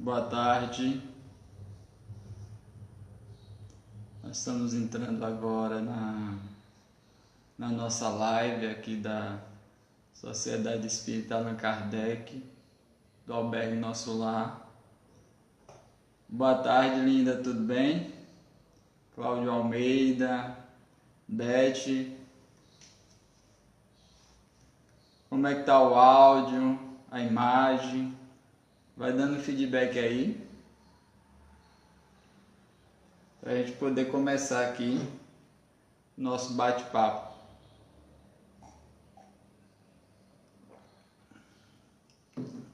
Boa tarde. Nós estamos entrando agora na nossa live aqui da Sociedade Espírita Allan Kardec, do Albergue Nosso Lar. Boa tarde, linda, tudo bem? Cláudio Almeida, Beth. Como é que tá o áudio, a imagem? Vai dando feedback aí, para a gente poder começar aqui nosso bate-papo.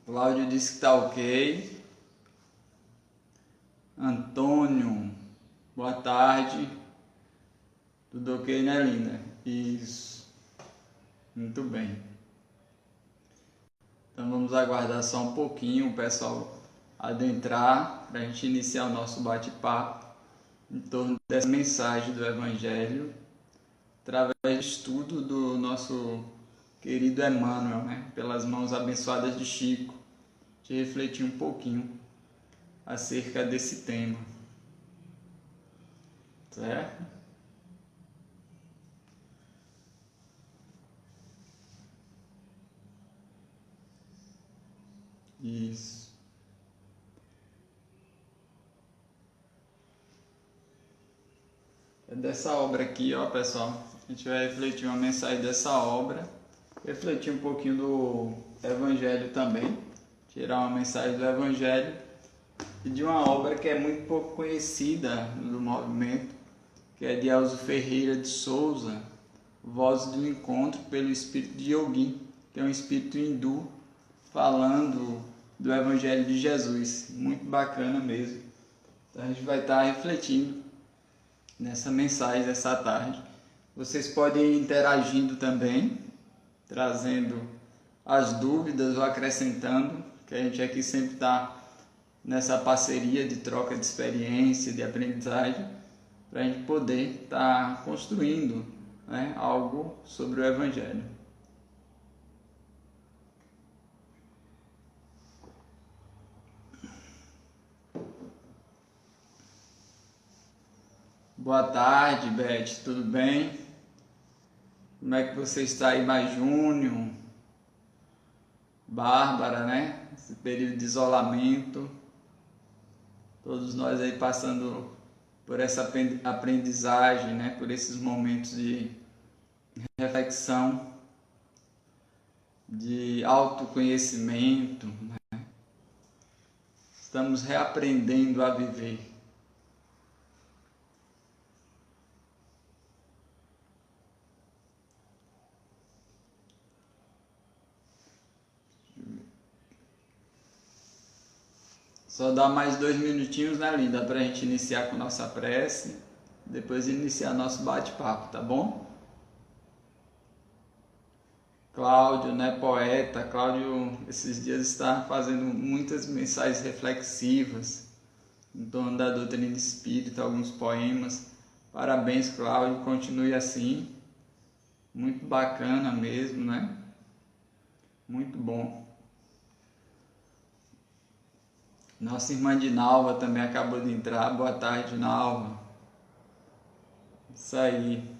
Cláudio disse que tá ok. Antônio, boa tarde. Tudo ok, né, linda? Isso. Muito bem. Então vamos aguardar só um pouquinho o pessoal adentrar para a gente iniciar o nosso bate-papo em torno dessa mensagem do Evangelho, através do estudo do nosso querido Emmanuel, né? Pelas mãos abençoadas de Chico, de refletir um pouquinho acerca desse tema, certo? Isso. É dessa obra aqui, ó, pessoal. A gente vai refletir uma mensagem dessa obra, refletir um pouquinho do Evangelho também, tirar uma mensagem do Evangelho e de uma obra que é muito pouco conhecida do movimento, que é de Elzo Ferreira de Souza, Vozes do Encontro pelo Espírito de Yogi, que é um espírito hindu falando do Evangelho de Jesus. Muito bacana mesmo. Então a gente vai estar refletindo nessa mensagem dessa tarde. Vocês podem ir interagindo também, trazendo as dúvidas ou acrescentando, que a gente aqui sempre está nessa parceria de troca de experiência, de aprendizagem, para a gente poder estar construindo, né, algo sobre o Evangelho. Boa tarde, Beth, tudo bem? Como é que você está aí, mais Júnior? Bárbara, né? Esse período de isolamento, todos nós aí passando por essa aprendizagem, né? Por esses momentos de reflexão, de autoconhecimento, né? Estamos reaprendendo a viver. Só dá mais 2 minutinhos, né, linda, para a gente iniciar com nossa prece, depois iniciar nosso bate-papo, tá bom? Cláudio, né, poeta, Cláudio esses dias está fazendo muitas mensagens reflexivas em torno da doutrina espírita, alguns poemas. Parabéns, Cláudio, continue assim, muito bacana mesmo, né? Muito bom. Nossa irmã Dinalva também acabou de entrar. Boa tarde, Dinalva. Isso aí.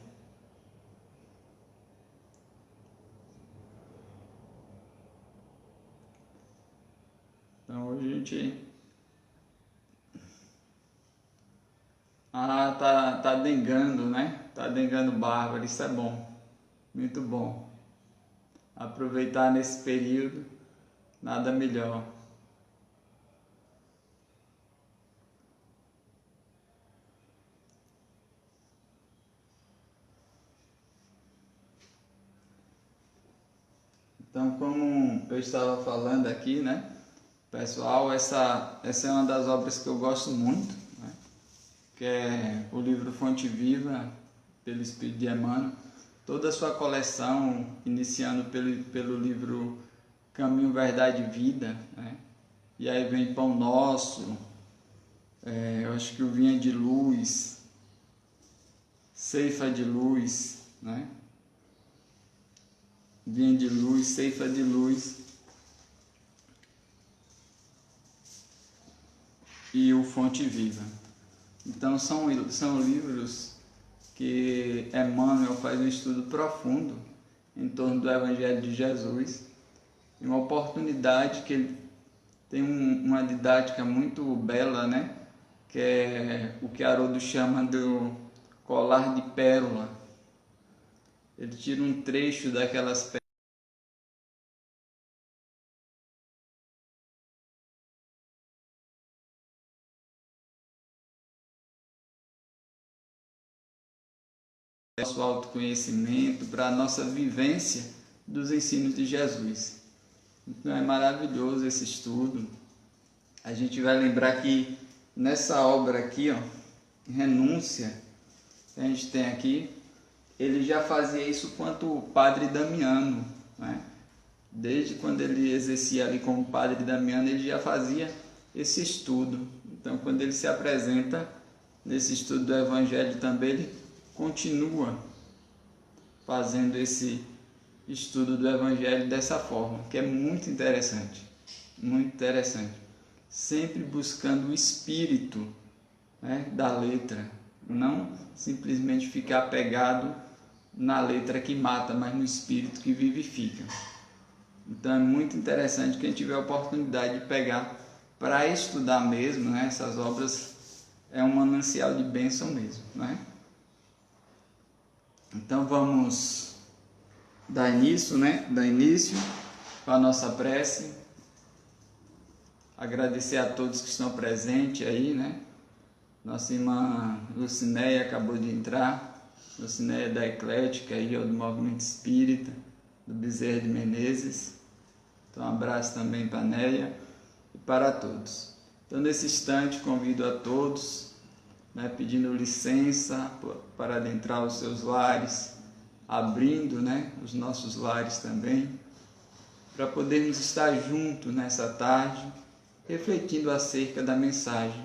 Então hoje a gente... tá dengando, né? Tá dengando Bárbara, isso é bom. Muito bom. Aproveitar nesse período, nada melhor. Então, como eu estava falando aqui, né, pessoal, essa é uma das obras que eu gosto muito, né, que é o livro Fonte Viva, pelo Espírito de Emmanuel. Toda a sua coleção, iniciando pelo livro Caminho, Verdade e Vida, né, e aí vem Pão Nosso, eu acho que o Vinha de Luz, Ceifa de Luz, né? Vinha de Luz, Ceifa de Luz. e o Fonte Viva. Então são livros que Emmanuel faz um estudo profundo em torno do Evangelho de Jesus, e uma oportunidade que ele tem uma didática muito bela, né? Que é o que Haroldo chama do colar de pérola. Ele tira um trecho daquelas pérolas para o nosso autoconhecimento, para a nossa vivência dos ensinos de Jesus. Então é maravilhoso esse estudo. A gente vai lembrar que nessa obra aqui, ó, Renúncia, que a gente tem aqui, ele já fazia isso quanto o Padre Damiano, né? Desde quando ele exercia ali como Padre Damiano, ele já fazia esse estudo. Então, quando ele se apresenta nesse estudo do Evangelho também, ele continua fazendo esse estudo do Evangelho dessa forma, que é muito interessante, sempre buscando o espírito, né, da letra, não simplesmente ficar apegado na letra que mata, mas no espírito que vivifica. Então é muito interessante quem tiver a oportunidade de pegar para estudar mesmo, né, essas obras, é um manancial de bênção mesmo, né? Então vamos dar início com a nossa prece. Agradecer a todos que estão presentes aí, né? Nossa irmã Lucinéia acabou de entrar, Lucinéia da Eclética, aí, do Movimento Espírita, do Bezerra de Menezes. Então, um abraço também para a Néia e para todos. Então, nesse instante, convido a todos, né, pedindo licença para adentrar os seus lares, abrindo, né, os nossos lares também, para podermos estar juntos nessa tarde, refletindo acerca da mensagem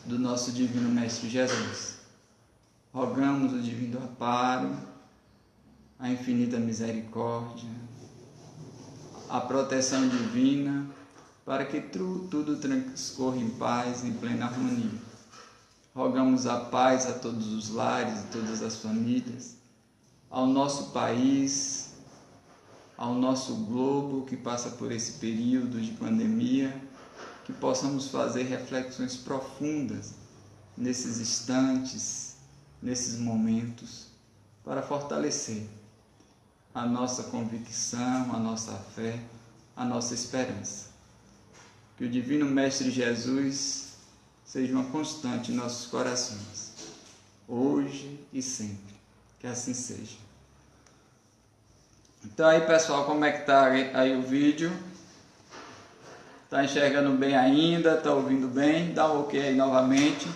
do nosso Divino Mestre Jesus. Rogamos o Divino Amparo, a infinita misericórdia, a proteção divina, para que tudo transcorra em paz, em plena harmonia. Rogamos a paz a todos os lares e todas as famílias, ao nosso país, ao nosso globo que passa por esse período de pandemia, que possamos fazer reflexões profundas nesses instantes, nesses momentos, para fortalecer a nossa convicção, a nossa fé, a nossa esperança. Que o Divino Mestre Jesus seja uma constante em nossos corações, hoje e sempre. Que assim seja. Então aí, pessoal, como é que tá aí o vídeo? Tá enxergando bem ainda? Tá ouvindo bem? Dá um ok aí novamente,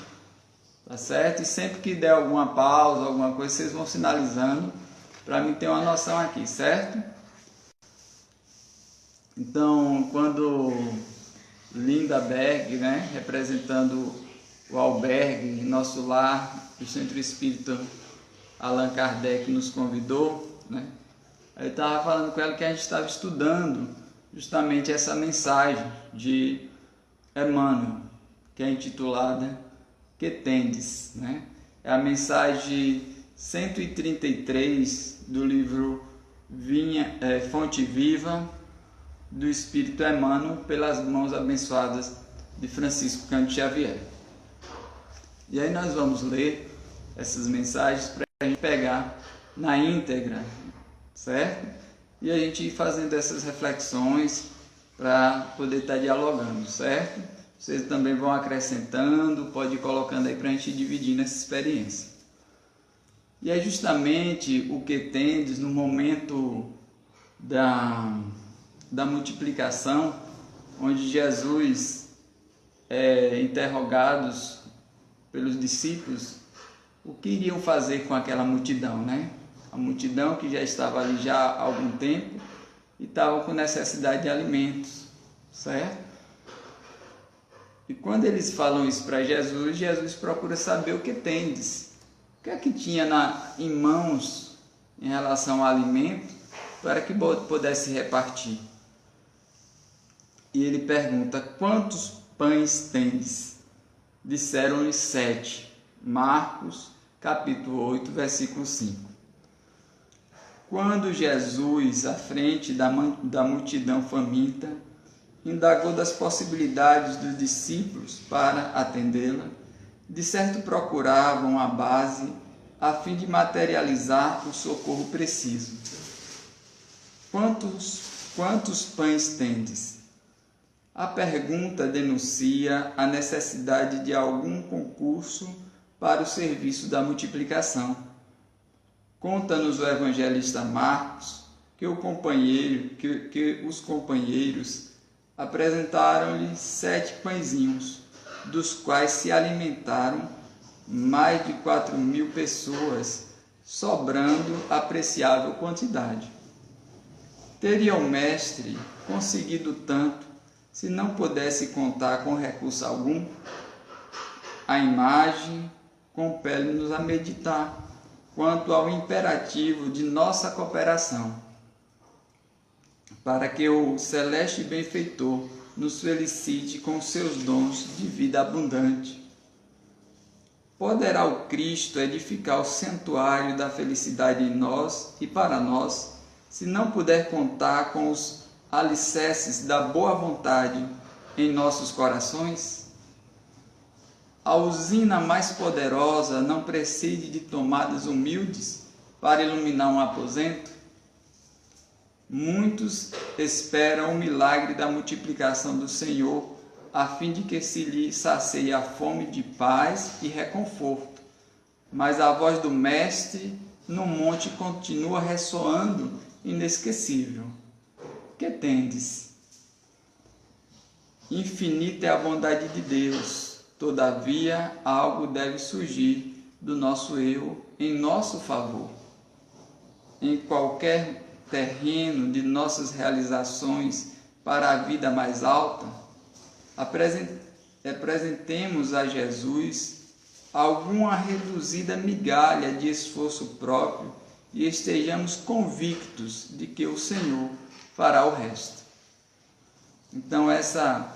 tá certo? E sempre que der alguma pausa, alguma coisa, vocês vão sinalizando para mim ter uma noção aqui, certo? Então, quando Linda Berg, né, representando o albergue, nosso lar, o Centro Espírita Allan Kardec nos convidou, né? Eu estava falando com ela que a gente estava estudando justamente essa mensagem de Emmanuel, que é intitulada Que Tendes, né? É a mensagem 133 do livro Fonte Viva do Espírito Emmanuel, pelas mãos abençoadas de Francisco Cândido Xavier. E aí nós vamos ler essas mensagens para a gente pegar na íntegra, certo? E a gente ir fazendo essas reflexões para poder estar dialogando, certo? Vocês também vão acrescentando, pode ir colocando aí para a gente ir dividindo essa experiência. E é justamente o que tendes no momento da multiplicação, onde Jesus é interrogados pelos discípulos o que iriam fazer com aquela multidão, né? A multidão que já estava ali já há algum tempo e estava com necessidade de alimentos, certo? E quando eles falam isso para Jesus, Jesus procura saber o que tendes, o que é que tinha em mãos em relação ao alimento para que pudesse repartir. E ele pergunta: quantos pães tendes? disseram-lhe 7. Marcos, capítulo 8, versículo 5. Quando Jesus, à frente da multidão faminta, indagou das possibilidades dos discípulos para atendê-la, de certo procuravam a base a fim de materializar o socorro preciso. Quantos pães tendes? A pergunta denuncia a necessidade de algum concurso para o serviço da multiplicação. Conta-nos o evangelista Marcos que os companheiros apresentaram-lhe 7 pãezinhos, dos quais se alimentaram mais de 4.000 pessoas, sobrando apreciável quantidade. Teria o mestre conseguido tanto se não pudesse contar com recurso algum? A imagem compele-nos a meditar quanto ao imperativo de nossa cooperação, para que o celeste benfeitor nos felicite com seus dons de vida abundante. Poderá o Cristo edificar o santuário da felicidade em nós e para nós, se não puder contar com os alicerces da boa vontade em nossos corações? A usina mais poderosa não prescinde de tomadas humildes para iluminar um aposento? Muitos esperam o milagre da multiplicação do Senhor, a fim de que se lhe sacie a fome de paz e reconforto. Mas a voz do Mestre no monte continua ressoando inesquecível. Que tendes? Infinita é a bondade de Deus, todavia algo deve surgir do nosso eu em nosso favor. Em qualquer terreno de nossas realizações para a vida mais alta, apresentemos a Jesus alguma reduzida migalha de esforço próprio e estejamos convictos de que o Senhor fará o resto. Então essa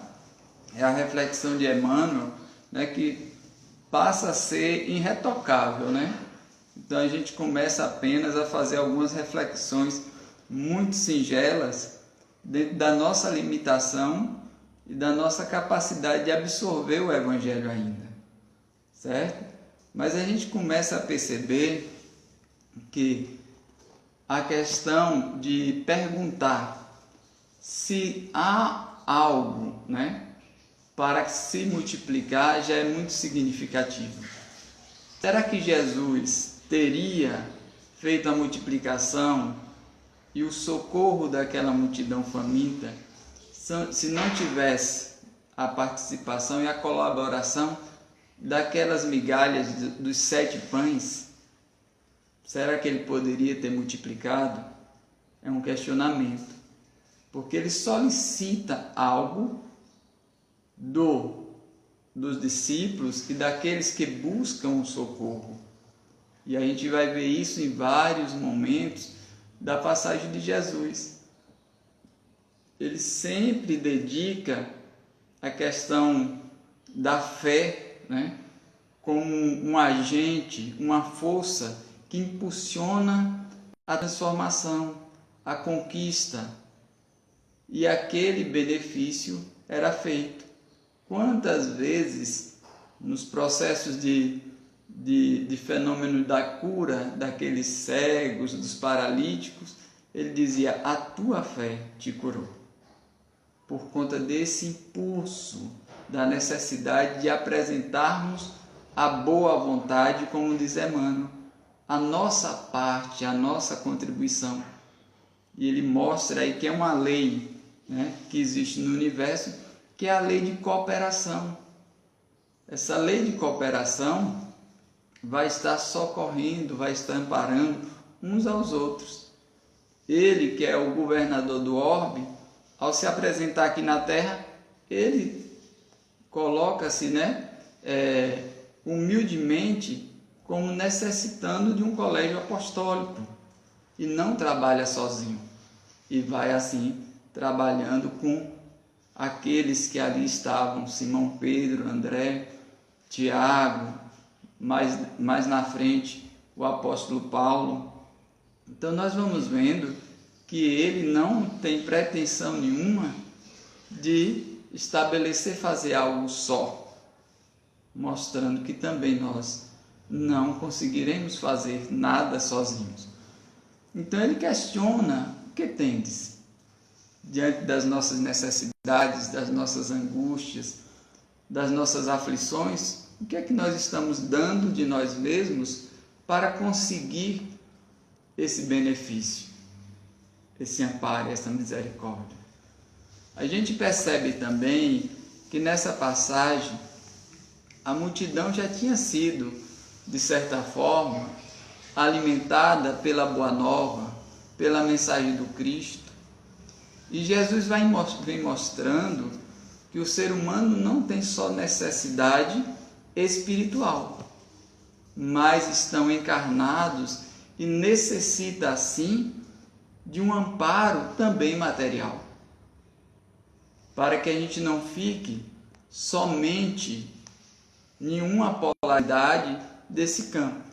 é a reflexão de Emmanuel, né, que passa a ser irretocável, né? Então a gente começa apenas a fazer algumas reflexões muito singelas dentro da nossa limitação e da nossa capacidade de absorver o Evangelho ainda, certo? Mas a gente começa a perceber que a questão de perguntar se há algo, né, para se multiplicar já é muito significativo. Será que Jesus teria feito a multiplicação e o socorro daquela multidão faminta se não tivesse a participação e a colaboração daquelas migalhas dos 7 pães? Será que ele poderia ter multiplicado? É um questionamento, porque ele solicita algo dos discípulos e daqueles que buscam o socorro. E a gente vai ver isso em vários momentos da passagem de Jesus. Ele sempre dedica a questão da fé, né, como um agente, uma força que impulsiona a transformação, a conquista, e aquele benefício era feito. Quantas vezes nos processos de fenômeno da cura daqueles cegos, dos paralíticos, ele dizia: a tua fé te curou. Por conta desse impulso, da necessidade de apresentarmos a boa vontade, como diz Emmanuel, a nossa parte, a nossa contribuição. E ele mostra aí que é uma lei, né, que existe no universo, que é a lei de cooperação. Essa lei de cooperação vai estar socorrendo, vai estar amparando uns aos outros. Ele, que é o governador do orbe, ao se apresentar aqui na Terra, ele coloca-se, né, humildemente como necessitando de um colégio apostólico e não trabalha sozinho. E vai assim trabalhando com aqueles que ali estavam, Simão Pedro, André, Tiago, mais na frente o apóstolo Paulo. Então nós vamos vendo que ele não tem pretensão nenhuma de estabelecer, fazer algo só, mostrando que também nós não conseguiremos fazer nada sozinhos. Então ele questiona: o que tendes? Diante das nossas necessidades, das nossas angústias, das nossas aflições, o que é que nós estamos dando de nós mesmos para conseguir esse benefício, esse amparo, essa misericórdia? A gente percebe também que nessa passagem a multidão já tinha sido, de certa forma, alimentada pela Boa Nova, pela mensagem do Cristo. E Jesus vem mostrando que o ser humano não tem só necessidade espiritual, mas estão encarnados e necessita, assim, de um amparo também material, para que a gente não fique somente em uma polaridade desse campo,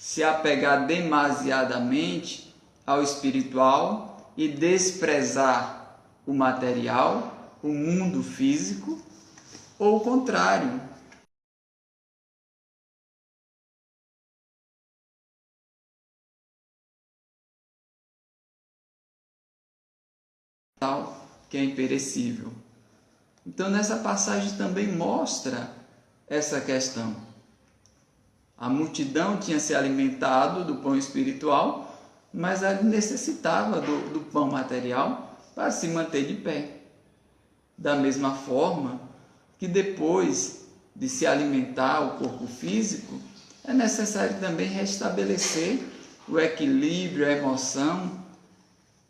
se apegar demasiadamente ao espiritual e desprezar o material, o mundo físico, ou o contrário, que é imperecível. Então nessa passagem também mostra essa questão. A multidão tinha se alimentado do pão espiritual, mas ela necessitava do pão material para se manter de pé. Da mesma forma que depois de se alimentar o corpo físico, é necessário também restabelecer o equilíbrio, a emoção,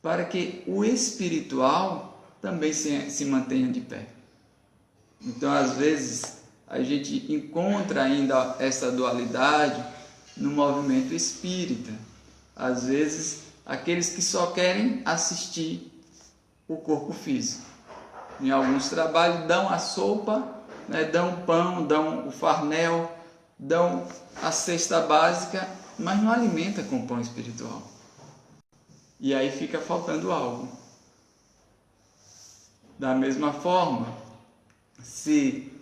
para que o espiritual também se mantenha de pé. Então, às vezes, a gente encontra ainda essa dualidade no movimento espírita. Às vezes, aqueles que só querem assistir o corpo físico. Em alguns trabalhos dão a sopa, né, dão o pão, dão o farnel, dão a cesta básica, mas não alimenta com o pão espiritual. E aí fica faltando algo. Da mesma forma, se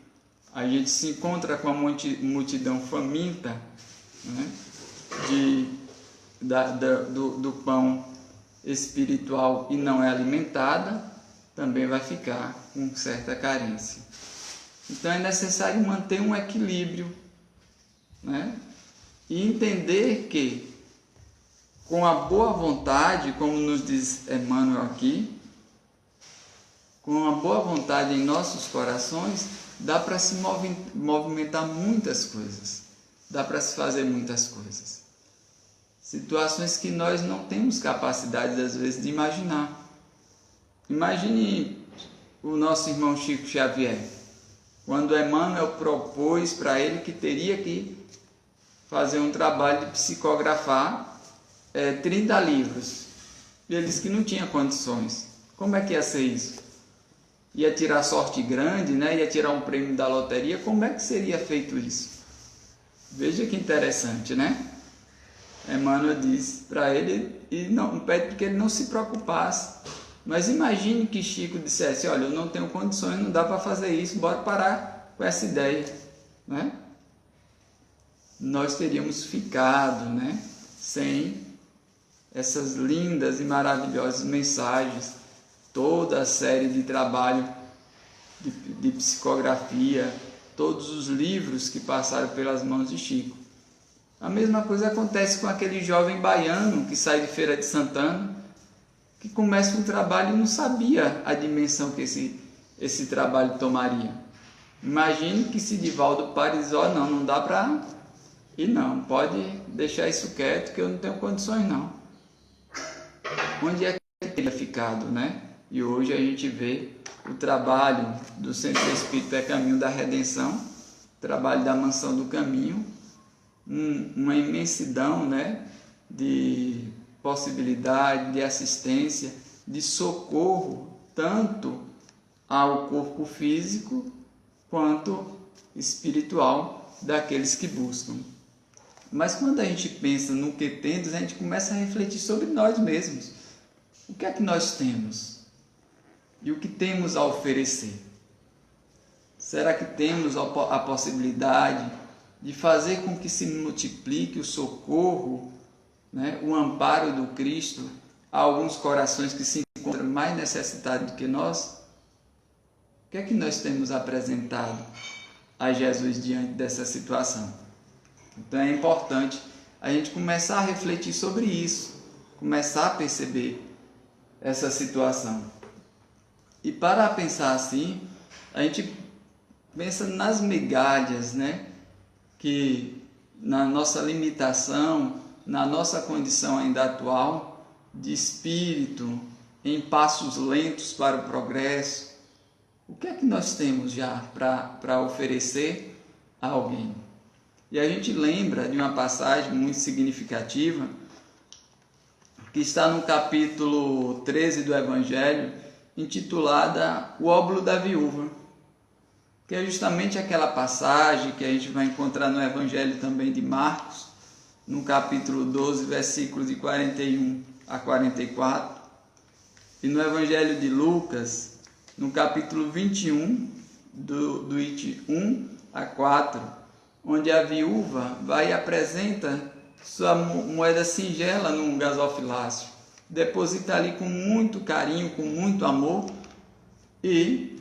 a gente se encontra com a multidão faminta, né, do pão espiritual e não é alimentada, também vai ficar com certa carência. Então é necessário manter um equilíbrio, né, e entender que com a boa vontade, como nos diz Emmanuel aqui, com a boa vontade em nossos corações, dá para se movimentar muitas coisas, dá para se fazer muitas coisas. Situações que nós não temos capacidade, às vezes, de imaginar. Imagine o nosso irmão Chico Xavier, quando Emmanuel propôs para ele que teria que fazer um trabalho de psicografar 30 livros. E ele disse que não tinha condições. Como é que ia ser isso? Ia tirar sorte grande, né? Ia tirar um prêmio da loteria. Como é que seria feito isso? Veja que interessante, né? Emmanuel diz para ele, e não pede que ele não se preocupasse. Mas imagine que Chico dissesse: olha, eu não tenho condições, não dá para fazer isso, bora parar com essa ideia, né? Nós teríamos ficado, né, sem essas lindas e maravilhosas mensagens, toda a série de trabalho de psicografia, todos os livros que passaram pelas mãos de Chico. A mesma coisa acontece com aquele jovem baiano que sai de Feira de Santana, que começa um trabalho e não sabia a dimensão que esse trabalho tomaria. Imagine que se Divaldo para e diz: ó, não dá para ir não, pode deixar isso quieto que eu não tenho condições não. Onde é que ele teria ficado, né? E hoje a gente vê o trabalho do Centro Espírita é Caminho da Redenção, o trabalho da Mansão do Caminho, uma imensidão, né, de possibilidade, de assistência, de socorro, tanto ao corpo físico quanto espiritual daqueles que buscam. Mas quando a gente pensa no que temos, a gente começa a refletir sobre nós mesmos. O que é que nós temos? E o que temos a oferecer? Será que temos a possibilidade de fazer com que se multiplique o socorro, né, o amparo do Cristo a alguns corações que se encontram mais necessitados do que nós? O que é que nós temos apresentado a Jesus diante dessa situação? Então é importante a gente começar a refletir sobre isso, começar a perceber essa situação. E para pensar assim, a gente pensa nas migalhas, né? Que na nossa limitação, na nossa condição ainda atual, de espírito, em passos lentos para o progresso, o que é que nós temos já para oferecer a alguém? E a gente lembra de uma passagem muito significativa que está no capítulo 13 do Evangelho, intitulada O Óbolo da Viúva, que é justamente aquela passagem que a gente vai encontrar no Evangelho também de Marcos, no capítulo 12, versículos de 41 a 44, e no Evangelho de Lucas, no capítulo 21, do 1 a 4, onde a viúva vai e apresenta sua moeda singela num gasofilácio, deposita ali com muito carinho, com muito amor, e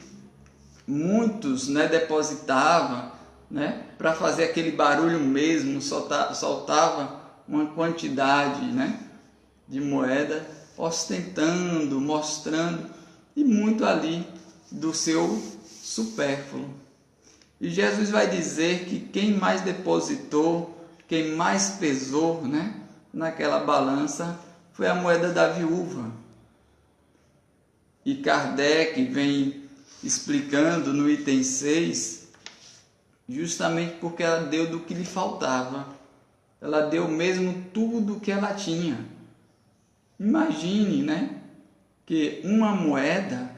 muitos, né, depositavam, né, para fazer aquele barulho mesmo, soltava uma quantidade, né, de moeda, ostentando, mostrando, e muito ali do seu supérfluo. E Jesus vai dizer que quem mais depositou, quem mais pesou, né, naquela balança foi a moeda da viúva. E Kardec vem explicando no item 6, justamente porque ela deu do que lhe faltava. Ela deu mesmo tudo o que ela tinha. Imagine, né, que uma moeda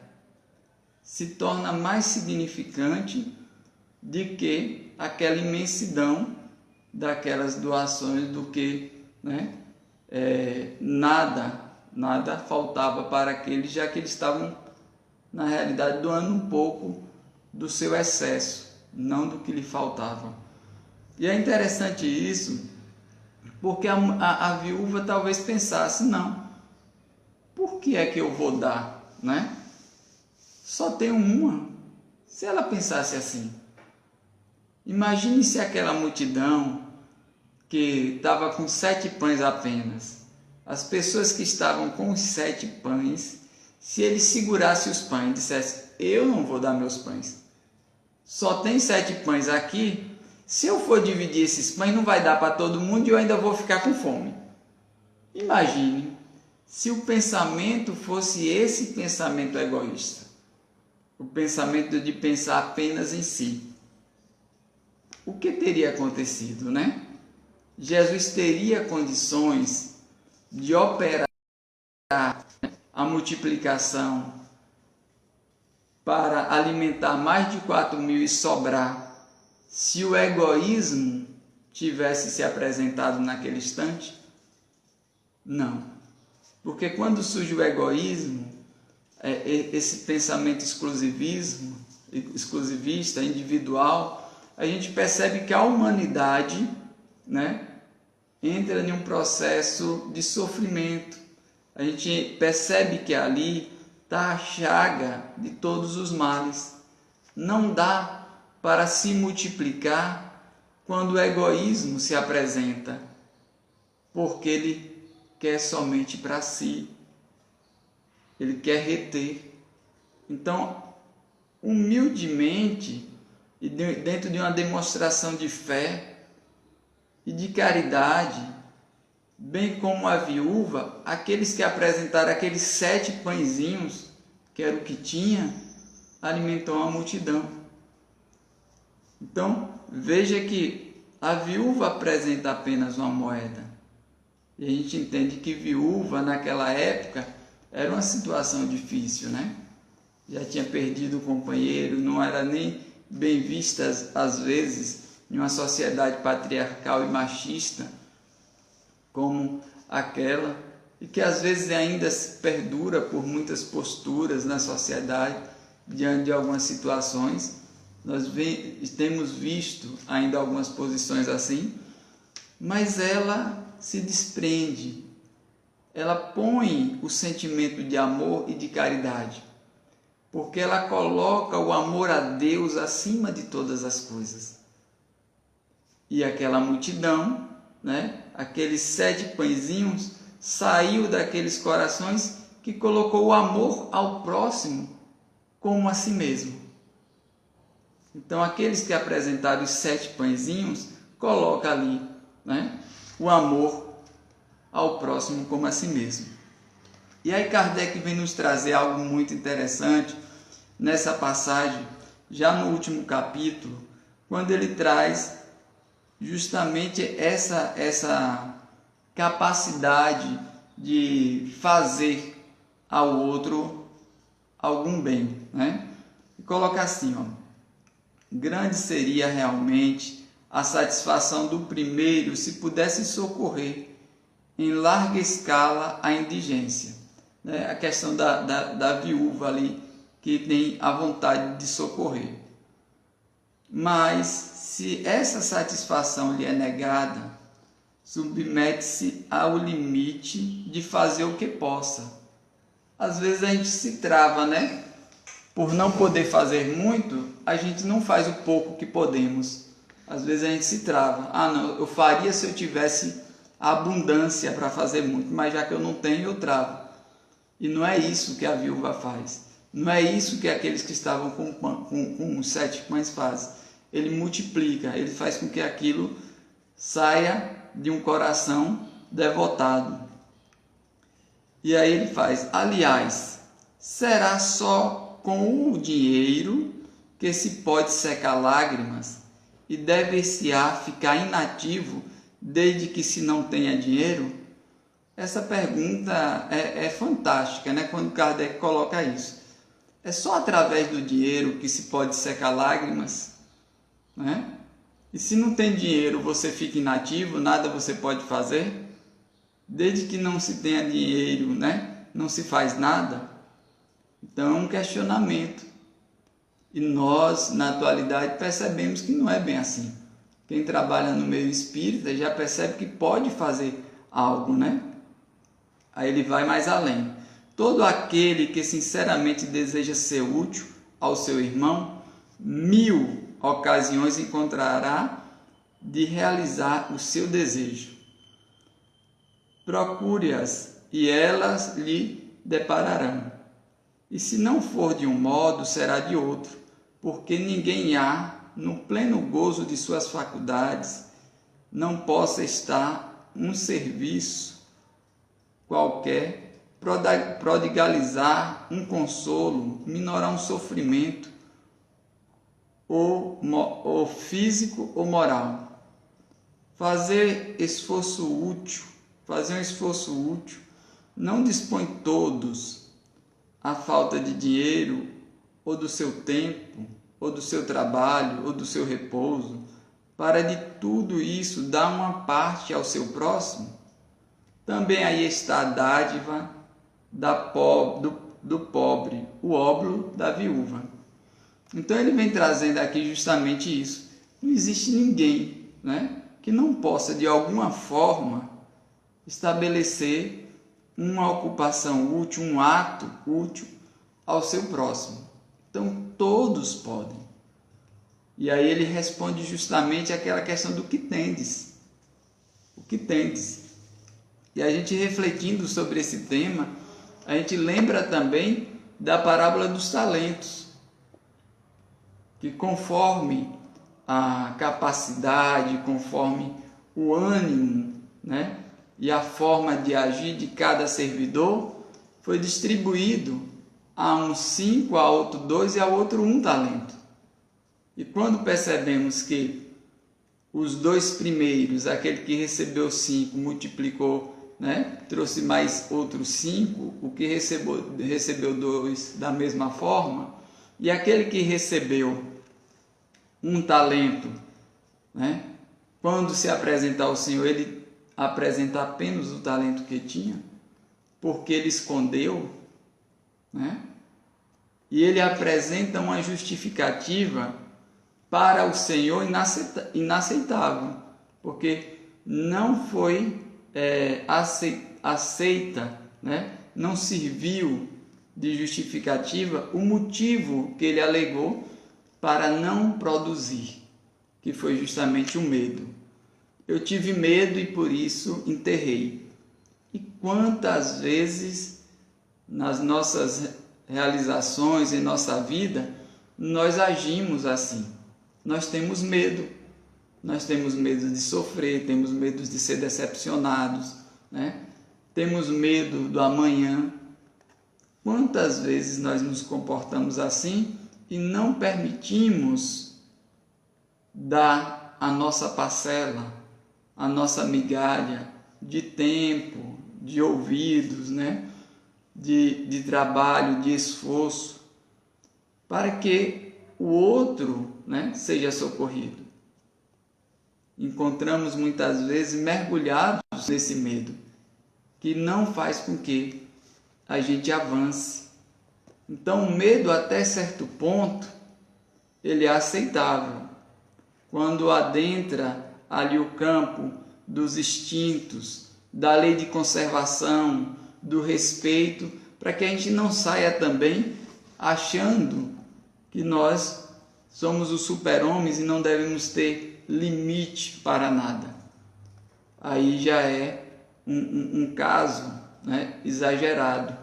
se torna mais significante de que aquela imensidão daquelas doações, do que, né, nada faltava para aqueles, já que eles estavam, na realidade, doando um pouco do seu excesso, não do que lhe faltava. E é interessante isso, porque a viúva talvez pensasse, não, por que é que eu vou dar, né? Só tenho uma. Se ela pensasse assim, imagine se aquela multidão que estava com 7 pães apenas, as pessoas que estavam com os 7 pães, se ele segurasse os pães e dissesse, eu não vou dar meus pães, só tem 7 pães aqui, se eu for dividir esses pães não vai dar para todo mundo e eu ainda vou ficar com fome. Imagine se o pensamento fosse esse pensamento egoísta, o pensamento de pensar apenas em si. O que teria acontecido, né? Jesus teria condições de operar a multiplicação para alimentar mais de 4.000 e sobrar, se o egoísmo tivesse se apresentado naquele instante? Não. Porque quando surge o egoísmo, esse pensamento exclusivista, individual, a gente percebe que a humanidade, né, entra em um processo de sofrimento. A gente percebe que ali está a chaga de todos os males. Não dá para se multiplicar quando o egoísmo se apresenta, porque ele quer somente para si, ele quer reter. Então, humildemente, e dentro de uma demonstração de fé e de caridade, bem como a viúva, aqueles que apresentaram aqueles 7 pãezinhos, que era o que tinha, alimentou a multidão. Então, veja que a viúva apresenta apenas uma moeda. E a gente entende que viúva, naquela época, era uma situação difícil, né? Já tinha perdido o companheiro, não era nem bem vistas às vezes em uma sociedade patriarcal e machista como aquela, e que às vezes ainda se perdura por muitas posturas na sociedade diante de algumas situações. Nós temos visto ainda algumas posições assim, mas ela se desprende, ela põe o sentimento de amor e de caridade, porque ela coloca o amor a Deus acima de todas as coisas. E aquela multidão, aqueles 7 pãezinhos, saiu daqueles corações que colocou o amor ao próximo como a si mesmo. Então, aqueles que apresentaram os 7 pãezinhos, coloca ali o amor ao próximo como a si mesmo. E aí Kardec vem nos trazer algo muito interessante nessa passagem, já no último capítulo, quando ele traz justamente essa capacidade de fazer ao outro algum bem, E coloca assim, grande seria realmente a satisfação do primeiro se pudesse socorrer em larga escala a indigência, A questão da viúva ali que tem a vontade de socorrer. Mas se essa satisfação lhe é negada, submete-se ao limite de fazer o que possa. Às vezes a gente se trava, Por não poder fazer muito, a gente não faz o pouco que podemos. Às vezes a gente se trava. Não, eu faria se eu tivesse abundância para fazer muito, mas já que eu não tenho, eu travo. E não é isso que a viúva faz. Não é isso que aqueles que estavam com os 7 pães fazem. Ele multiplica, ele faz com que aquilo saia de um coração devotado. E aí ele faz, aliás, será só com o dinheiro que se pode secar lágrimas e deve-se-á ficar inativo desde que se não tenha dinheiro? Essa pergunta é fantástica, quando Kardec coloca isso. É só através do dinheiro que se pode secar lágrimas? E se não tem dinheiro, você fica inativo, nada você pode fazer? Desde que não se tenha dinheiro, não se faz nada? Então é um questionamento. E nós, na atualidade, percebemos que não é bem assim. Quem trabalha no meio espírita já percebe que pode fazer algo, Aí ele vai mais além. Todo aquele que sinceramente deseja ser útil ao seu irmão, 1000 ocasiões encontrará de realizar o seu desejo. Procure-as e elas lhe depararão. E se não for de um modo, será de outro, porque ninguém há, no pleno gozo de suas faculdades, não possa estar um serviço qualquer, prodigalizar um consolo, minorar um sofrimento, ou físico ou moral. Fazer um esforço útil, não dispõe todos a falta de dinheiro, ou do seu tempo, ou do seu trabalho, ou do seu repouso, para de tudo isso dar uma parte ao seu próximo? Também aí está a dádiva do pobre, o óbolo da viúva. Então ele vem trazendo aqui justamente isso. Não existe ninguém, que não possa de alguma forma estabelecer uma ocupação útil, um ato útil ao seu próximo. Então todos podem. E aí ele responde justamente aquela questão do que tendes. O que tendes. E a gente refletindo sobre esse tema, a gente lembra também da parábola dos talentos, que conforme a capacidade, conforme o ânimo, e a forma de agir de cada servidor, foi distribuído a um 5, a outro 2 e a outro 1 talento. E quando percebemos que os 2 primeiros, aquele que recebeu 5, multiplicou, trouxe mais outros 5, o que recebeu 2 da mesma forma, e aquele que recebeu um talento, né? Quando se apresentar ao Senhor, ele apresenta apenas o talento que tinha, porque ele escondeu, né? E ele apresenta uma justificativa para o Senhor inaceitável, porque não foi aceita, né? Não serviu de justificativa o motivo que ele alegou para não produzir, que foi justamente o medo. Eu tive medo e por isso enterrei. E quantas vezes nas nossas realizações, em nossa vida, nós agimos assim. Nós temos medo. Nós temos medo de sofrer, temos medo de ser decepcionados, né? Temos medo do amanhã. Quantas vezes nós nos comportamos assim e não permitimos dar a nossa parcela, a nossa migalha de tempo, de ouvidos, né? de trabalho, de esforço, para que o outro, né, seja socorrido. Encontramos muitas vezes mergulhados nesse medo, que não faz com que a gente avance. Então, o medo, até certo ponto, ele é aceitável. Quando adentra ali o campo dos instintos, da lei de conservação, do respeito, para que a gente não saia também achando que nós somos os super-homens e não devemos ter limite para nada. Aí já é um caso, né, exagerado.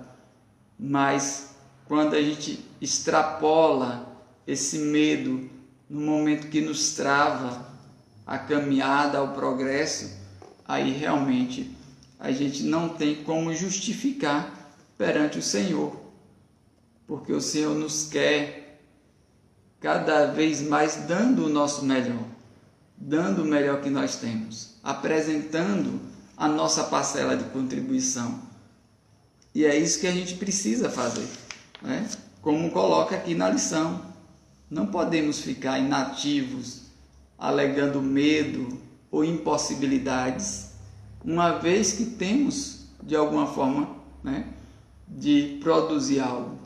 Mas quando a gente extrapola esse medo no momento que nos trava a caminhada ao progresso, aí realmente a gente não tem como justificar perante o Senhor, porque o Senhor nos quer cada vez mais dando o nosso melhor, dando o melhor que nós temos, apresentando a nossa parcela de contribuição. E é isso que a gente precisa fazer, né? Como coloca aqui na lição. Não podemos ficar inativos, alegando medo ou impossibilidades, uma vez que temos, de alguma forma, né, de produzir algo.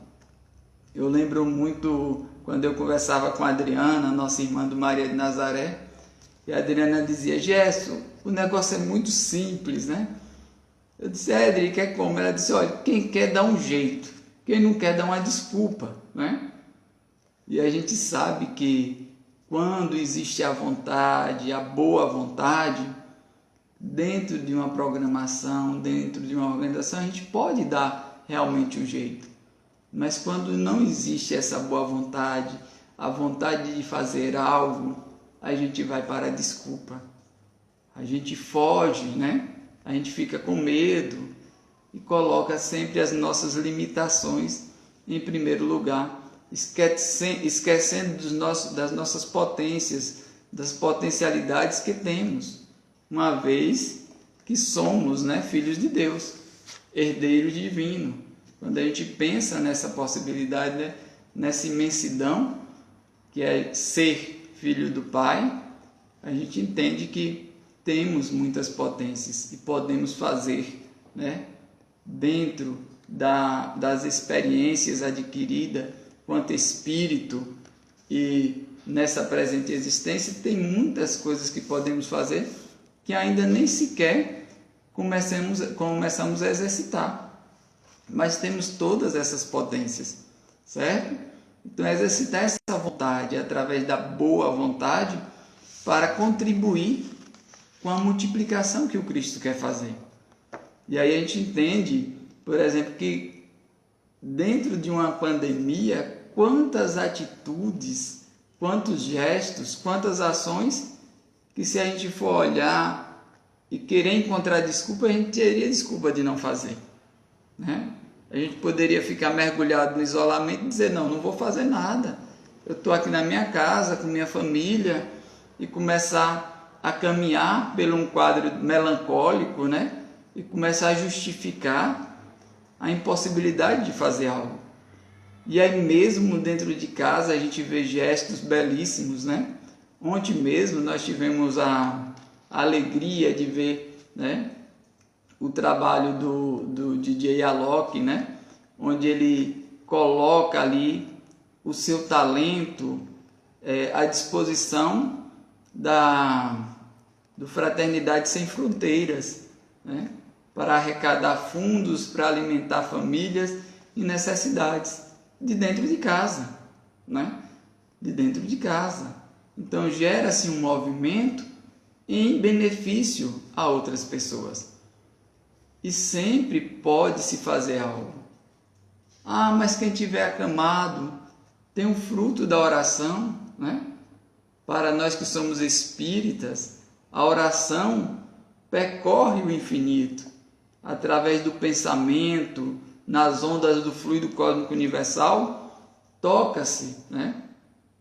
Eu lembro muito quando eu conversava com a Adriana, nossa irmã do Maria de Nazaré, e a Adriana dizia: Gerson, o negócio é muito simples, né? Eu disse: Adri, quer como? Ela disse: olha, quem quer dá um jeito, quem não quer dá uma desculpa, né? E a gente sabe que quando existe a vontade, a boa vontade, dentro de uma programação, dentro de uma organização, a gente pode dar realmente um jeito. Mas quando não existe essa boa vontade, a vontade de fazer algo, a gente vai para a desculpa. A gente foge, né? A gente fica com medo e coloca sempre as nossas limitações em primeiro lugar, esquecendo das nossas potências, das potencialidades que temos, uma vez que somos, né, filhos de Deus, herdeiros divinos. Quando a gente pensa nessa possibilidade, né, nessa imensidão que é ser filho do Pai, a gente entende que temos muitas potências e podemos fazer, né, dentro das experiências adquiridas quanto espírito e nessa presente existência, tem muitas coisas que podemos fazer que ainda nem sequer começamos a exercitar, mas temos todas essas potências, certo? Então, exercitar essa vontade através da boa vontade para contribuir com a multiplicação que o Cristo quer fazer. E aí a gente entende, por exemplo, que dentro de uma pandemia, quantas atitudes, quantos gestos, quantas ações, que se a gente for olhar e querer encontrar desculpa, a gente teria desculpa de não fazer, né? A gente poderia ficar mergulhado no isolamento e dizer: não vou fazer nada, eu estou aqui na minha casa, com minha família, e começar a caminhar pelo um quadro melancólico, né? E começar a justificar a impossibilidade de fazer algo. E aí mesmo dentro de casa a gente vê gestos belíssimos, né? Ontem mesmo nós tivemos a alegria de ver, né, o trabalho do DJ Alok, né, onde ele coloca ali o seu talento à disposição do Fraternidade Sem Fronteiras, né, para arrecadar fundos para alimentar famílias em necessidades de dentro de casa, né, de dentro de casa. Então gera-se um movimento em benefício a outras pessoas. E sempre pode-se fazer algo. Ah, mas quem tiver acamado, tem um fruto da oração, né? Para nós que somos espíritas, a oração percorre o infinito, através do pensamento, nas ondas do fluido cósmico universal, toca-se, né,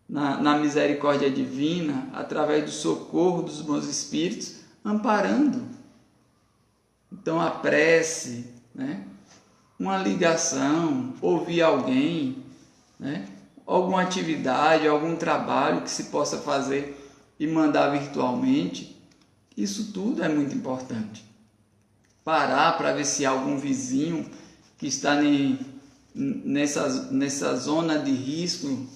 na misericórdia divina, através do socorro dos bons espíritos, amparando. Então a prece, né, uma ligação, ouvir alguém, né, alguma atividade, algum trabalho que se possa fazer e mandar virtualmente, isso tudo é muito importante. Parar para ver se há algum vizinho que está nessa zona de risco,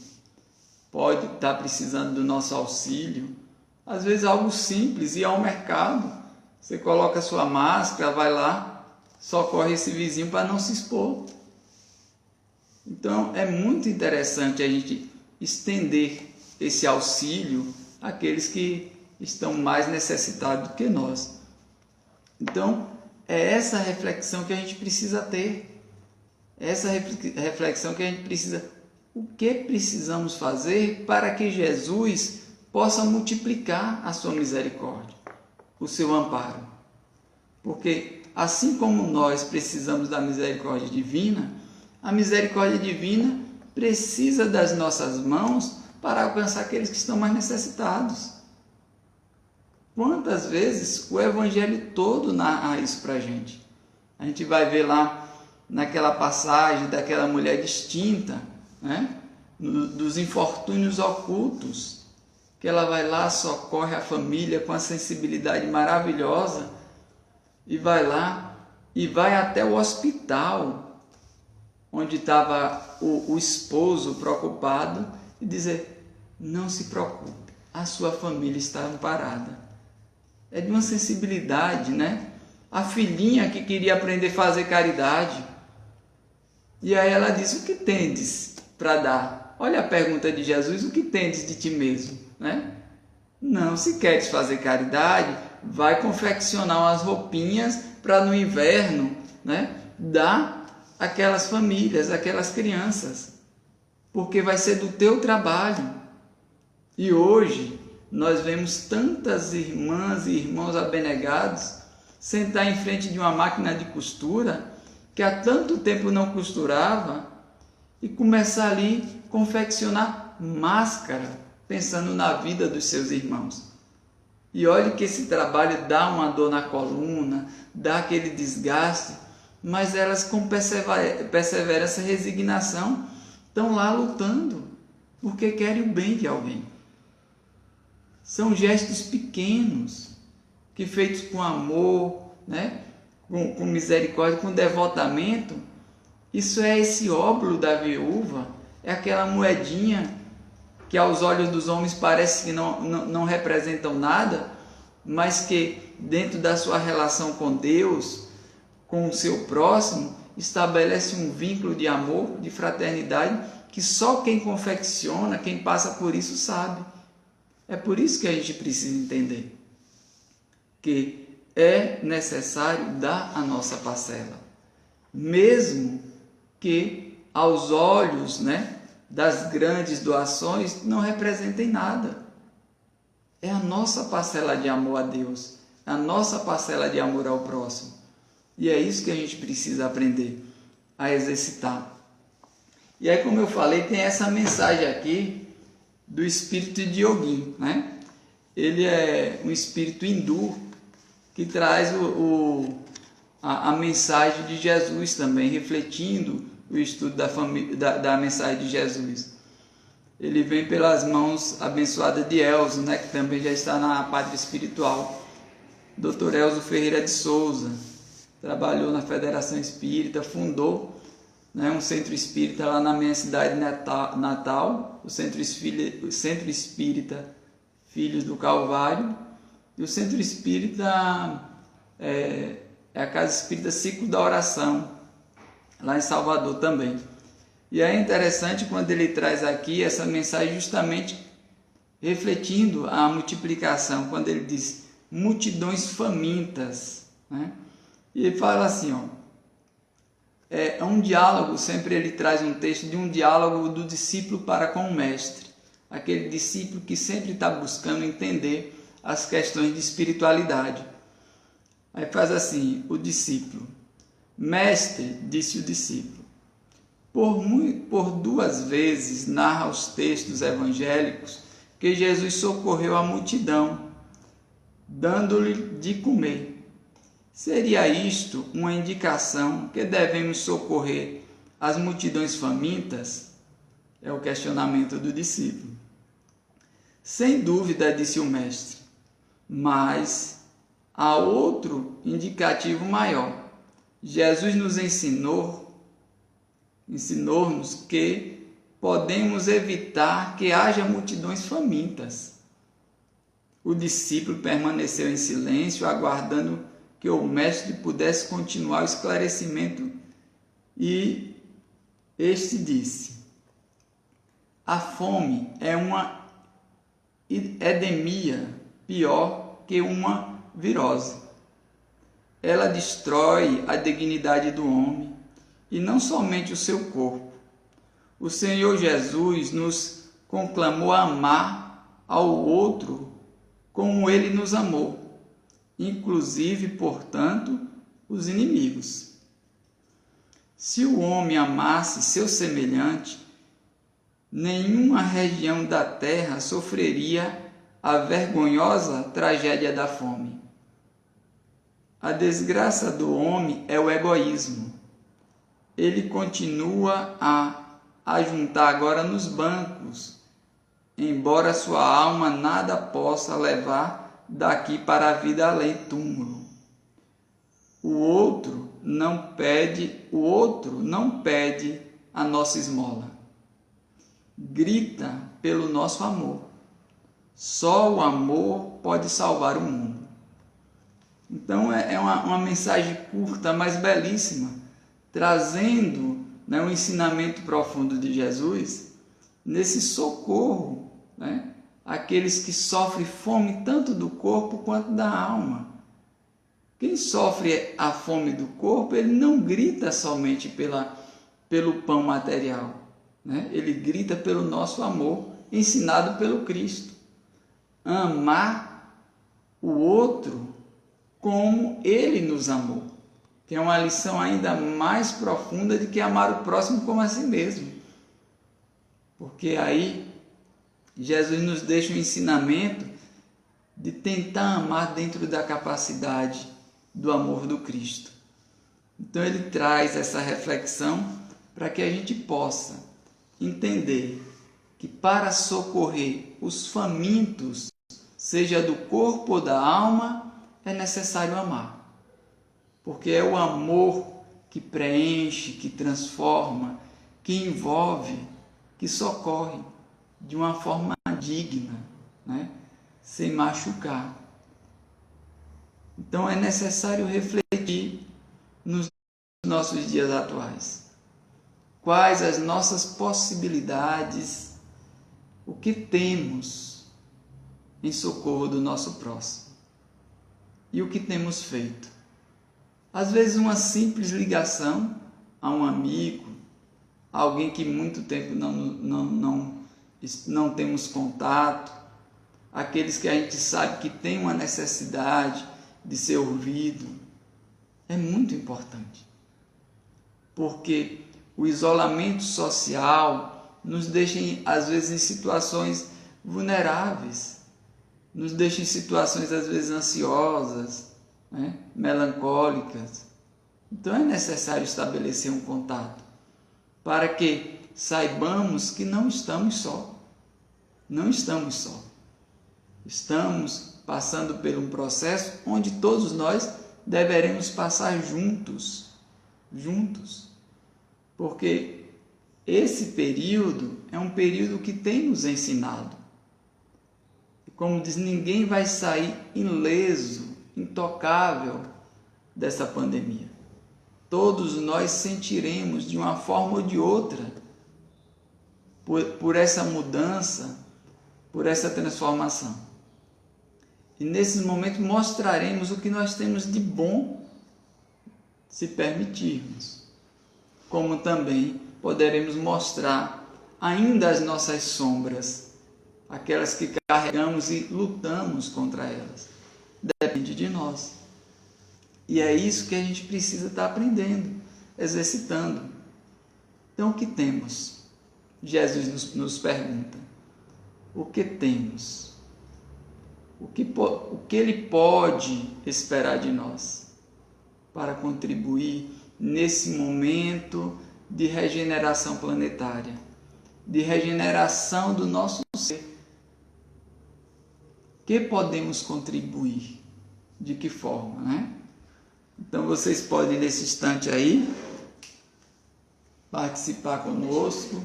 pode estar precisando do nosso auxílio. Às vezes algo simples, ir ao mercado, você coloca a sua máscara, vai lá, socorre esse vizinho para não se expor. Então é muito interessante a gente estender esse auxílio àqueles que estão mais necessitados do que nós. Então é essa reflexão que a gente precisa ter, essa reflexão que a gente precisa. O que precisamos fazer para que Jesus possa multiplicar a sua misericórdia, o seu amparo? Porque assim como nós precisamos da misericórdia divina, a misericórdia divina precisa das nossas mãos para alcançar aqueles que estão mais necessitados. Quantas vezes o Evangelho todo narra isso para a gente? A gente vai ver lá naquela passagem daquela mulher distinta, né, dos infortúnios ocultos, que ela vai lá, socorre a família com a sensibilidade maravilhosa e vai lá e vai até o hospital onde estava o esposo preocupado e dizer: não se preocupe, a sua família está amparada. É de uma sensibilidade, né? A filhinha que queria aprender a fazer caridade, e aí ela diz: o que tendes para dar? Olha a pergunta de Jesus: o que tendes de ti mesmo, né? Não, se queres fazer caridade, vai confeccionar umas roupinhas para no inverno, né, dar aquelas famílias, aquelas crianças, porque vai ser do teu trabalho. E hoje nós vemos tantas irmãs e irmãos abnegados sentar em frente de uma máquina de costura que há tanto tempo não costurava e começar ali a confeccionar máscara, pensando na vida dos seus irmãos. E olhe que esse trabalho dá uma dor na coluna, dá aquele desgaste, mas elas com perseverança e resignação estão lá lutando, porque querem o bem de alguém. São gestos pequenos, que feitos com amor, né? com misericórdia, com devotamento. Isso é esse óbolo da viúva, é aquela moedinha que aos olhos dos homens parece que não representam nada, mas que dentro da sua relação com Deus, com o seu próximo, estabelece um vínculo de amor, de fraternidade, que só quem confecciona, quem passa por isso sabe. É por isso que a gente precisa entender que é necessário dar a nossa parcela, mesmo que aos olhos, né, das grandes doações não representem nada. É a nossa parcela de amor a Deus, a nossa parcela de amor ao próximo. E é isso que a gente precisa aprender a exercitar. E aí, como eu falei, tem essa mensagem aqui do espírito de Yogin, né? Ele é um espírito hindu que traz a mensagem de Jesus também, refletindo o estudo da mensagem de Jesus. ele vem pelas mãos abençoadas de Elzo, né, que também já está na pátria espiritual. Dr. Elzo Ferreira de Souza trabalhou na Federação Espírita, fundou, né, um centro espírita lá na minha cidade natal, o Centro Espírita Filhos do Calvário, e o Centro Espírita é a Casa Espírita Ciclo da Oração, lá em Salvador também. E é interessante quando ele traz aqui essa mensagem justamente refletindo a multiplicação, quando ele diz multidões famintas, né? E ele fala assim, ó, é um diálogo, sempre ele traz um texto de um diálogo do discípulo para com o mestre, aquele discípulo que sempre está buscando entender as questões de espiritualidade. Aí faz assim, o discípulo: mestre, disse o discípulo, por 2 vezes narra os textos evangélicos que Jesus socorreu a multidão, dando-lhe de comer. Seria isto uma indicação que devemos socorrer as multidões famintas? É o questionamento do discípulo. Sem dúvida, disse o mestre, mas há outro indicativo maior. Jesus nos ensinou-nos que podemos evitar que haja multidões famintas. O discípulo permaneceu em silêncio, aguardando que o mestre pudesse continuar o esclarecimento, e este disse: a fome é uma endemia pior que uma virose. Ela destrói a dignidade do homem e não somente o seu corpo. O Senhor Jesus nos conclamou a amar ao outro como ele nos amou, inclusive, portanto, os inimigos. Se o homem amasse seu semelhante, nenhuma região da terra sofreria a vergonhosa tragédia da fome. A desgraça do homem é o egoísmo. Ele continua a juntar agora nos bancos, embora sua alma nada possa levar daqui para a vida além túmulo. O outro não pede a nossa esmola. Grita pelo nosso amor. Só o amor pode salvar o mundo. Então é uma mensagem curta, mas belíssima, trazendo, né, um ensinamento profundo de Jesus nesse socorro, né, àqueles que sofrem fome tanto do corpo quanto da alma. Quem sofre a fome do corpo, ele não grita somente pelo pão material, né? Ele grita pelo nosso amor, ensinado pelo Cristo. Amar o outro como ele nos amou, que é uma lição ainda mais profunda de que amar o próximo como a si mesmo. Porque aí Jesus nos deixa um ensinamento de tentar amar dentro da capacidade do amor do Cristo. Então ele traz essa reflexão para que a gente possa entender que para socorrer os famintos, seja do corpo ou da alma, é necessário amar. Porque é o amor que preenche, que transforma, que envolve, que socorre de uma forma digna, né? Sem machucar. Então é necessário refletir nos nossos dias atuais. Quais as nossas possibilidades, o que temos em socorro do nosso próximo e o que temos feito. Às vezes uma simples ligação a um amigo, alguém que muito tempo não temos contato, aqueles que a gente sabe que tem uma necessidade de ser ouvido, é muito importante. Porque o isolamento social nos deixa, às vezes, em situações vulneráveis, nos deixa em situações, às vezes, ansiosas, né? Melancólicas. Então é necessário estabelecer um contato para que saibamos que não estamos só, Não estamos só. Estamos passando por um processo onde todos nós deveremos passar juntos. Porque esse período é um período que tem nos ensinado. E como diz, ninguém vai sair ileso, intocável dessa pandemia. Todos nós sentiremos de uma forma ou de outra por essa mudança, por essa transformação. E nesses momentos mostraremos o que nós temos de bom, se permitirmos. Como também poderemos mostrar ainda as nossas sombras, aquelas que carregamos e lutamos contra elas. Depende de nós. E é isso que a gente precisa estar aprendendo, exercitando. Então, o que temos? Jesus nos pergunta: o que temos? O que Ele pode esperar de nós para contribuir nesse momento de regeneração planetária, de regeneração do nosso ser? Que podemos contribuir? De que forma, né? Então vocês podem nesse instante aí participar conosco,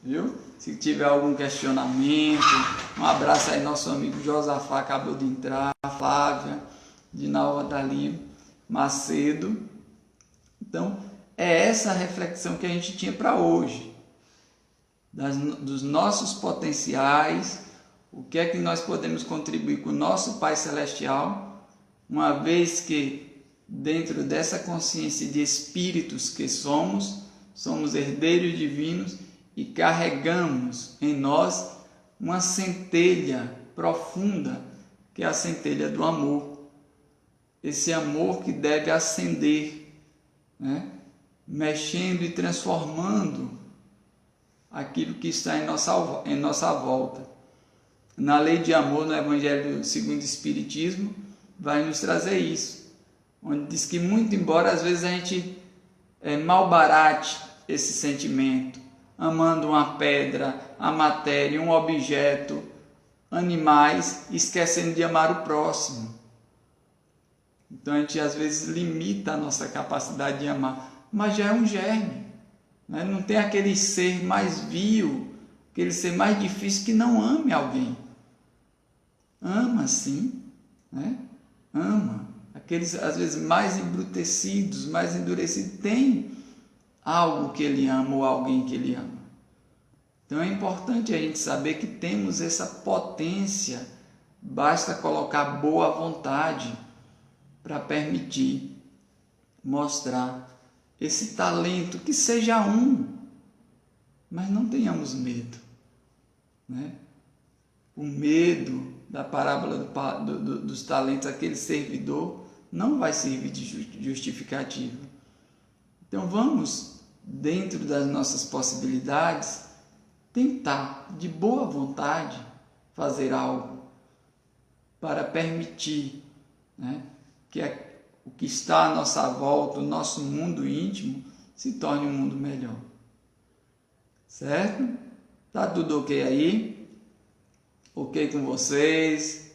viu? Se tiver algum questionamento, um abraço aí, nosso amigo Josafá acabou de entrar, Flávia, de Nova Dali, Macedo. Então, é essa a reflexão que a gente tinha para hoje, dos nossos potenciais, o que é que nós podemos contribuir com o nosso Pai Celestial, uma vez que dentro dessa consciência de espíritos que somos herdeiros divinos e carregamos em nós uma centelha profunda, que é a centelha do amor. Esse amor que deve acender, né? Mexendo e transformando aquilo que está em nossa volta. Na lei de amor, no Evangelho segundo o Espiritismo, vai nos trazer isso, onde diz que muito embora às vezes a gente malbarate esse sentimento, amando uma pedra, a matéria, um objeto, animais, esquecendo de amar o próximo. Então a gente às vezes limita a nossa capacidade de amar, mas já é um germe, né? Não tem aquele ser mais vil, aquele ser mais difícil que não ame alguém. Ama sim, né? Ama. Aqueles às vezes mais embrutecidos, mais endurecidos, tem algo que ele ama ou alguém que ele ama. Então é importante a gente saber que temos essa potência, basta colocar boa vontade para permitir mostrar esse talento, que seja um, mas não tenhamos medo, né? O medo da parábola dos talentos, aquele servidor, não vai servir de justificativa. Então vamos, dentro das nossas possibilidades, tentar de boa vontade fazer algo para permitir, né, que o que está à nossa volta, o nosso mundo íntimo, se torne um mundo melhor. Certo? Tá tudo ok aí? Ok com vocês?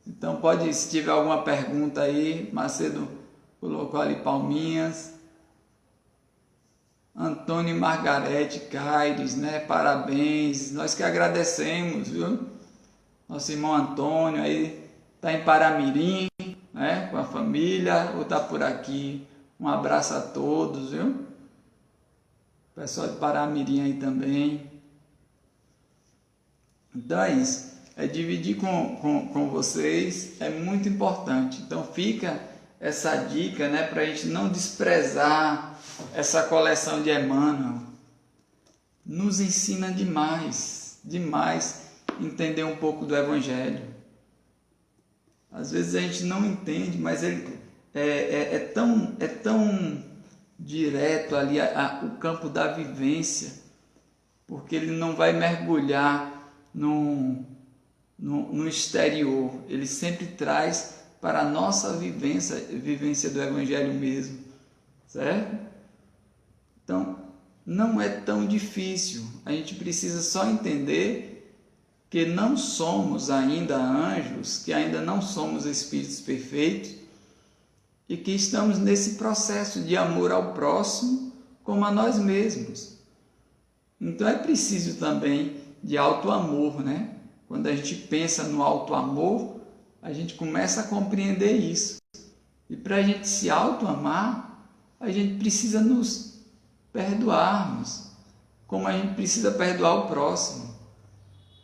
Então pode, se tiver alguma pergunta aí, Macedo colocou ali palminhas. Antônio e Margarete Caires, né? Parabéns, nós que agradecemos, viu? Nosso irmão Antônio aí está em Paramirim, né? Com a família, ou está por aqui. Um abraço a todos, viu? Pessoal de Paramirim aí também. Então é isso. Dividir com vocês é muito importante. Então fica essa dica, né? Para a gente não desprezar essa coleção de Emmanuel. Nos ensina demais entender um pouco do Evangelho. Às vezes a gente não entende, mas ele é tão direto ali o campo da vivência, porque ele não vai mergulhar no exterior, ele sempre traz para a nossa vivência do Evangelho mesmo, certo? Então, não é tão difícil, a gente precisa só entender que não somos ainda anjos, que ainda não somos espíritos perfeitos e que estamos nesse processo de amor ao próximo como a nós mesmos. Então é preciso também de auto-amor, né? Quando a gente pensa no auto-amor, a gente começa a compreender isso. E para a gente se auto-amar, a gente precisa nos perdoarmos, como a gente precisa perdoar o próximo.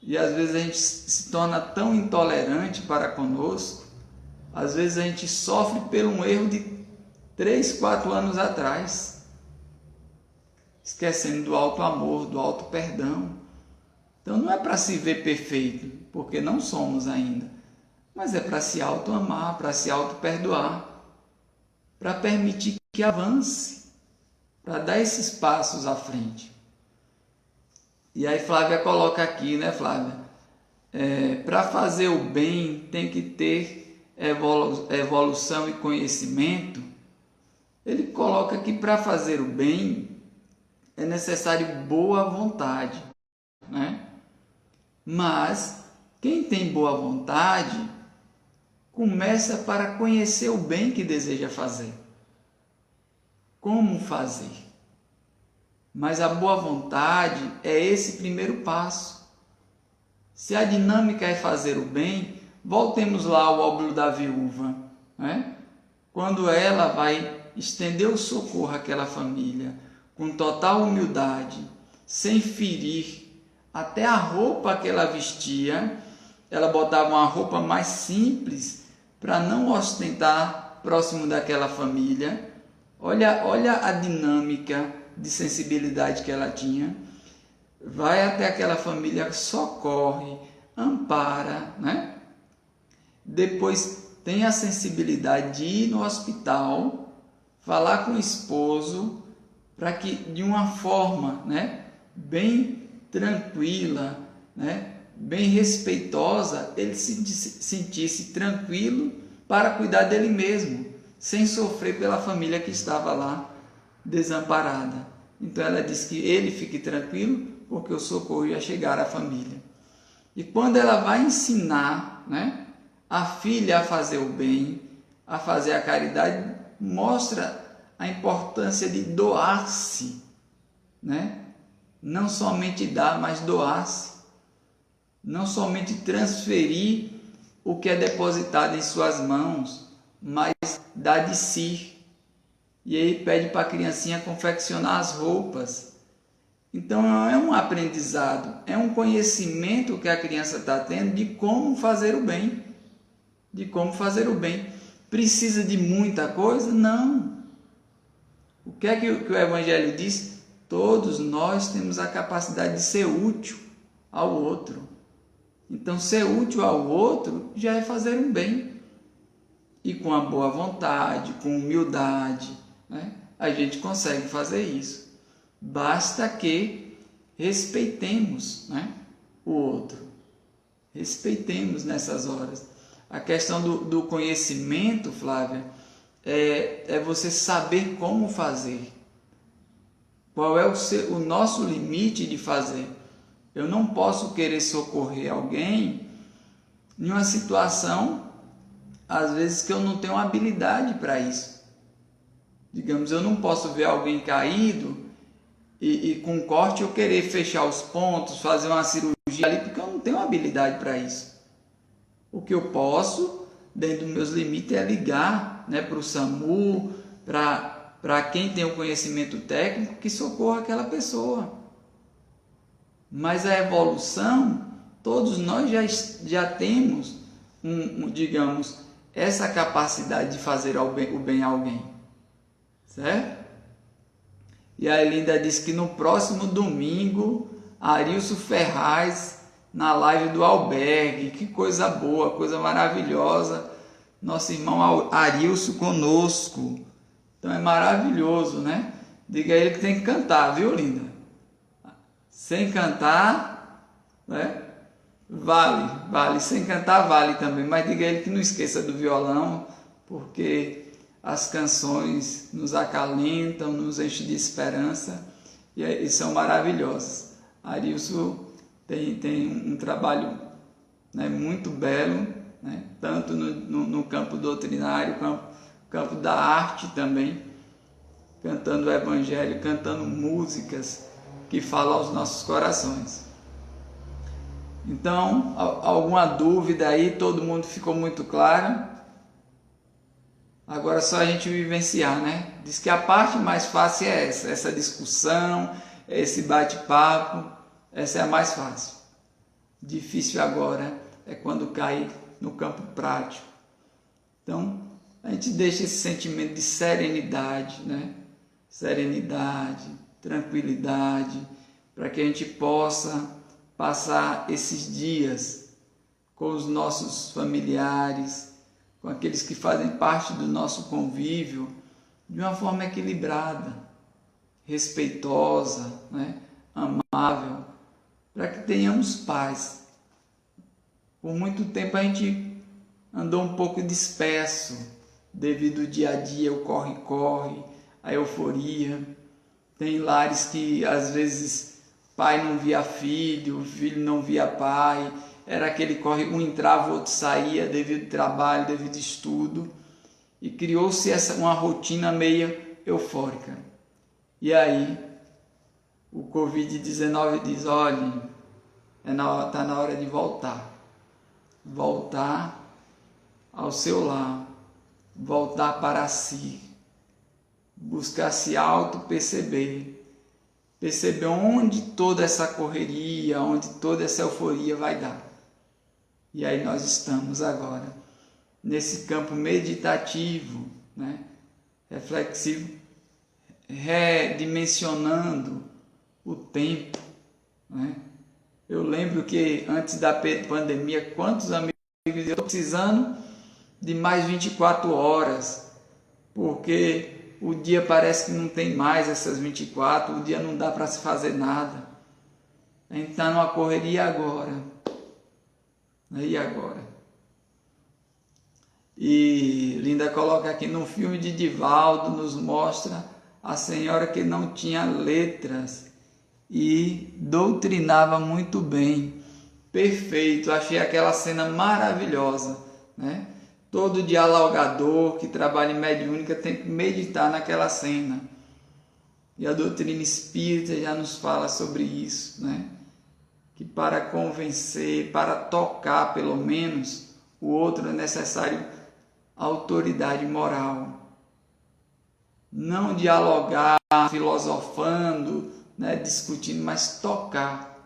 E às vezes a gente se torna tão intolerante para conosco, às vezes a gente sofre por um erro de 3, 4 anos atrás, esquecendo do auto-amor, do auto-perdão. Então não é para se ver perfeito, porque não somos ainda, mas é para se auto-amar, para se auto-perdoar, para permitir que avance, para dar esses passos à frente. E aí Flávia coloca aqui, né, Flávia? Para fazer o bem tem que ter evolução e conhecimento. Ele coloca que para fazer o bem é necessário boa vontade, né? Mas quem tem boa vontade começa para conhecer o bem que deseja fazer. Como fazer? Mas a boa vontade é esse primeiro passo. Se a dinâmica é fazer o bem, voltemos lá ao óbolo da viúva, né? Quando ela vai estender o socorro àquela família, com total humildade, sem ferir, até a roupa que ela vestia, ela botava uma roupa mais simples para não ostentar próximo daquela família. Olha a dinâmica de sensibilidade que ela tinha. Vai até aquela família, socorre, ampara, né? Depois tem a sensibilidade de ir no hospital, falar com o esposo, para que de uma forma, né, bem tranquila, né, bem respeitosa, ele se sentisse tranquilo para cuidar dele mesmo, sem sofrer pela família que estava lá desamparada. Então ela diz que ele fique tranquilo, porque o socorro ia chegar à família. E quando ela vai ensinar, né, a filha a fazer o bem, a fazer a caridade, mostra a importância de doar-se, né? Não somente dar, mas doar-se. Não somente transferir o que é depositado em suas mãos, mas dar de si. E aí pede para a criancinha confeccionar as roupas. Então é um aprendizado, é um conhecimento que a criança está tendo de como fazer o bem. De como fazer o bem. Precisa de muita coisa? Não. O que é que o Evangelho diz? Todos nós temos a capacidade de ser útil ao outro. Então, ser útil ao outro já é fazer um bem. E com a boa vontade, com humildade, né, a gente consegue fazer isso. Basta que respeitemos, né, o outro. Respeitemos nessas horas. A questão do conhecimento, Flávia, é você saber como fazer. Qual é o nosso limite de fazer? Eu não posso querer socorrer alguém em uma situação, às vezes, que eu não tenho habilidade para isso. Digamos, eu não posso ver alguém caído e com corte eu querer fechar os pontos, fazer uma cirurgia ali, porque eu não tenho habilidade para isso. O que eu posso, dentro dos meus limites, é ligar, né, para o SAMU, para quem tem o conhecimento técnico, que socorra aquela pessoa. Mas a evolução, todos nós já temos, digamos, essa capacidade de fazer o bem a alguém. Certo? E a Elinda disse que no próximo domingo, Arilson Ferraz, na live do Albergue, que coisa boa, coisa maravilhosa, nosso irmão Arilson conosco, então é maravilhoso, né? Diga a ele que tem que cantar, viu, linda? Sem cantar, né? Vale, sem cantar vale também, mas diga a ele que não esqueça do violão, porque as canções nos acalentam, nos enchem de esperança e são maravilhosas. Arilson tem um trabalho, né, muito belo, né, tanto no campo doutrinário, campo da arte também, cantando o Evangelho, cantando músicas que falam aos nossos corações. Então, alguma dúvida aí? Todo mundo ficou muito claro? Agora é só a gente vivenciar, né? Diz que a parte mais fácil é essa discussão, esse bate-papo, essa é a mais fácil. Difícil agora é quando cai no campo prático. Então, a gente deixa esse sentimento de serenidade, né? Serenidade, tranquilidade, para que a gente possa passar esses dias com os nossos familiares, com aqueles que fazem parte do nosso convívio, de uma forma equilibrada, respeitosa, né? Amável, para que tenhamos paz. Por muito tempo a gente andou um pouco disperso, devido ao dia a dia, o corre-corre, a euforia. Tem lares que às vezes pai não via filho, filho não via pai, era aquele corre, um entrava, o outro saía devido ao trabalho, devido ao estudo, e criou-se uma rotina meio eufórica. E aí o Covid-19 diz, olha, está na hora de voltar ao seu lar, voltar para si, buscar se auto-perceber, perceber onde toda essa correria, onde toda essa euforia vai dar. E aí nós estamos agora nesse campo meditativo, né? Reflexivo, redimensionando o tempo, né? Eu lembro que antes da pandemia, quantos amigos eu estou precisando de mais 24 horas, porque o dia parece que não tem mais essas 24, o dia não dá para se fazer nada. A gente está numa correria agora. E agora? E Linda coloca aqui, no filme de Divaldo, nos mostra a senhora que não tinha letras e doutrinava muito bem. Perfeito, achei aquela cena maravilhosa, né? Todo dialogador que trabalha em mediúnica tem que meditar naquela cena. E a doutrina espírita já nos fala sobre isso, né? Que para convencer, para tocar pelo menos o outro é necessário autoridade moral. Não dialogar, filosofando, né, discutindo, mas tocar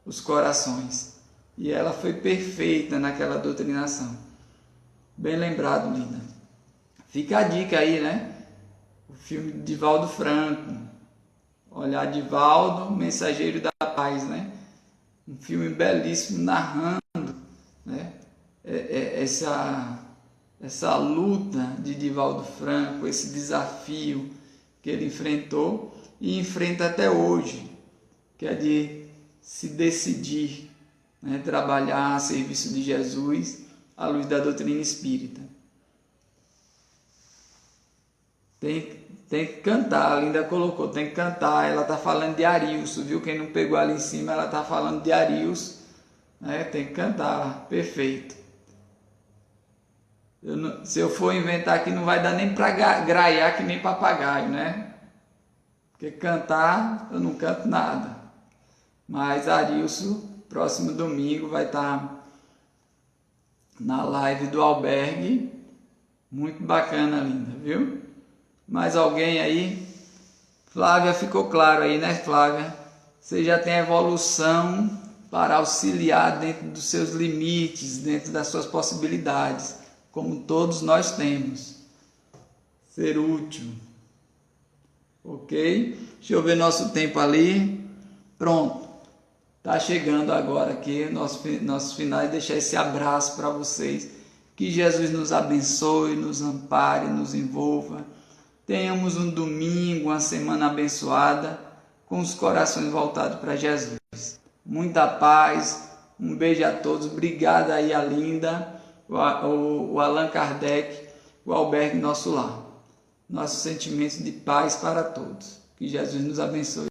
os corações. E ela foi perfeita naquela doutrinação. Bem lembrado, Linda. Fica a dica aí, né? O filme de Divaldo Franco. Olhar Divaldo, Mensageiro da Paz, né? Um filme belíssimo, narrando, né? Essa luta de Divaldo Franco, esse desafio que ele enfrentou e enfrenta até hoje, que é de se decidir, né? Trabalhar a serviço de Jesus à luz da doutrina espírita. Tem que cantar, a Linda colocou, tem que cantar. Ela está falando de Arilson, viu? Quem não pegou ali em cima, ela está falando de Arilson, né? Tem que cantar, perfeito. Se eu for inventar aqui, não vai dar nem para graiar que nem papagaio, né? Porque cantar, eu não canto nada. Mas Arilson, próximo domingo, vai estar na live do albergue. Muito bacana, Linda, viu? Mais alguém aí? Flávia, ficou claro aí, né, Flávia? Você já tem evolução para auxiliar dentro dos seus limites, dentro das suas possibilidades, como todos nós temos. Ser útil. Ok? Deixa eu ver nosso tempo ali. Pronto. Tá chegando agora aqui nosso final e deixar esse abraço para vocês. Que Jesus nos abençoe, nos ampare, nos envolva. Tenhamos um domingo, uma semana abençoada, com os corações voltados para Jesus. Muita paz, um beijo a todos. Obrigado aí a Linda, o Allan Kardec, o albergue Nosso Lar. Nossos sentimentos de paz para todos. Que Jesus nos abençoe.